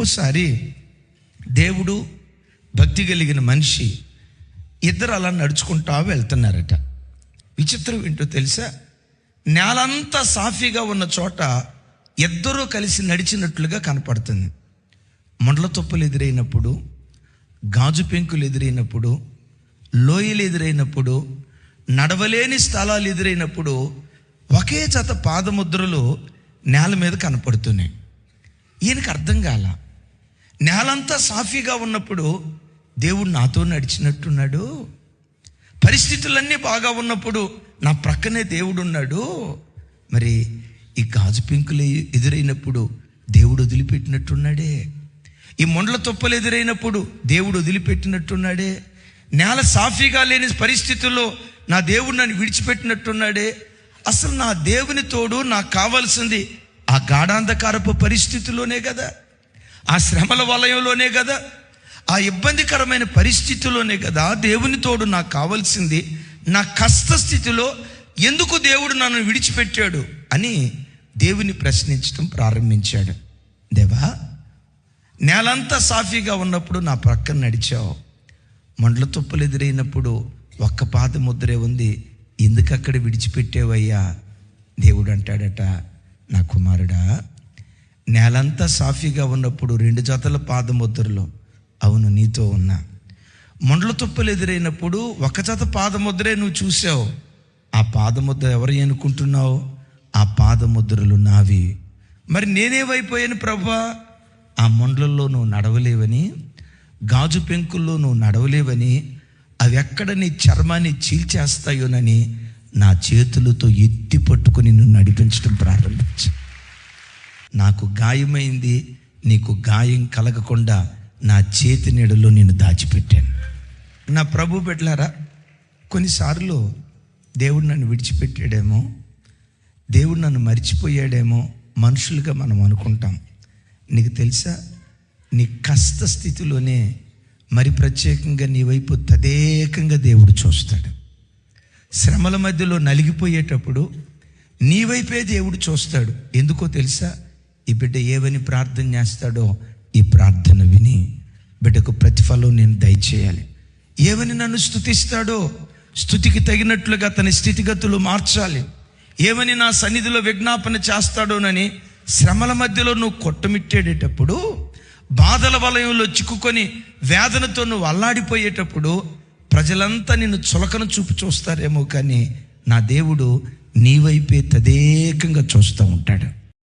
ఓసారి దేవుడు, భక్తి కలిగిన మనిషి ఇద్దరు అలా నడుచుకుంటా వెళ్తున్నారట. విచిత్రం ఏంటో తెలుసా? నేలంతా సాఫీగా ఉన్న చోట ఇద్దరూ కలిసి నడిచినట్లుగా కనపడుతుంది. మొండ్ల తుప్పలు ఎదురైనప్పుడు, గాజు పెంకులు ఎదురైనప్పుడు, లోయలు ఎదురైనప్పుడు, నడవలేని స్థలాలు ఎదురైనప్పుడు ఒకే జత పాదముద్రలు నేల మీద కనపడుతున్నాయి. ఈయనకి అర్థం కాల. నేలంతా సాఫీగా ఉన్నప్పుడు దేవుడు నాతో నడిచినట్టున్నాడు, పరిస్థితులన్నీ బాగా ఉన్నప్పుడు నా ప్రక్కనే దేవుడు ఉన్నాడు, మరి ఈ గాజు పెంకులు ఎదురైనప్పుడు దేవుడు వదిలిపెట్టినట్టున్నాడే, ఈ మొండ్ల తుప్పలు ఎదురైనప్పుడు దేవుడు వదిలిపెట్టినట్టున్నాడే, నేల సాఫీగా లేని పరిస్థితుల్లో నా దేవుడు నన్ను విడిచిపెట్టినట్టున్నాడే. అసలు నా దేవుని తోడు నాకు కావాల్సింది ఆ గాఢాంధకారపు పరిస్థితుల్లోనే కదా, ఆ శ్రమల వలయంలోనే కదా, ఆ ఇబ్బందికరమైన పరిస్థితుల్లోనే కదా దేవుని తోడు నాకు కావాల్సింది. నా కష్ట స్థితిలో ఎందుకు దేవుడు నన్ను విడిచిపెట్టాడు అని దేవుని ప్రశ్నించడం ప్రారంభించాడు. దేవా, నేలంతా సాఫీగా ఉన్నప్పుడు నా ప్రక్కన నడిచావు, మొండ్ల తుప్పలు ఎదురైనప్పుడు ఒక్క పాద ముద్రే ఉంది, ఎందుకు అక్కడ విడిచిపెట్టేవయ్యా? దేవుడు అంటాడట, నా కుమారుడా, నేలంతా సాఫీగా ఉన్నప్పుడు 2 జతల పాదముద్రలు, అవును నీతో ఉన్నా. మొండ్ల తుప్పలు ఎదురైనప్పుడు 1 జత పాదముద్రే నువ్వు చూసావు. ఆ పాదముద్ర ఎవరు అనుకుంటున్నావు? ఆ పాదముద్రలు నావి. మరి నేనేమైపోయాను ప్రభువా? ఆ మొండ్లలో నువ్వు నడవలేవని, గాజు పెంకుల్లో నువ్వు నడవలేవని, అవి ఎక్కడ నీ చర్మాన్ని చీల్చేస్తాయోనని నా చేతులతో ఎత్తి పట్టుకుని నిన్ను నడిపించడం ప్రారంభించు. నాకు గాయమైంది, నీకు గాయం కలగకుండా నా చేతి నీడలో నేను దాచిపెట్టాను. నా ప్రభు బిడ్డలారా, కొన్నిసార్లు దేవుడు నన్ను విడిచిపెట్టాడేమో, దేవుడు నన్ను మర్చిపోయాడేమో మనుషులుగా మనం అనుకుంటాం. నీకు తెలుసా, నీ కష్ట స్థితిలోనే మరి ప్రత్యేకంగా నీ వైపు తదేకంగా దేవుడు చూస్తాడు. శ్రమల మధ్యలో నలిగిపోయేటప్పుడు నీ వైపే దేవుడు చూస్తాడు. ఎందుకో తెలుసా? ఈ బిడ్డ ఏవని ప్రార్థన చేస్తాడో ఈ ప్రార్థన విని బిడ్డకు ప్రతిఫలం నేను దయచేయాలి. ఏవని నన్ను స్తుతిస్తాడో స్తుతికి తగినట్లుగా తన స్థితిగతులు మార్చాలి. ఏమని నా సన్నిధిలో విజ్ఞాపన చేస్తాడోనని శ్రమల మధ్యలో నువ్వు కొట్టమిట్టేటప్పుడు, బాధల వలయంలో చిక్కుకొని వేదనతో నువ్వు అల్లాడిపోయేటప్పుడు ప్రజలంతా నిన్ను చులకన చూపు చూస్తారేమో, కానీ నా దేవుడు నీ వైపే తదేకంగా చూస్తూ ఉంటాడు.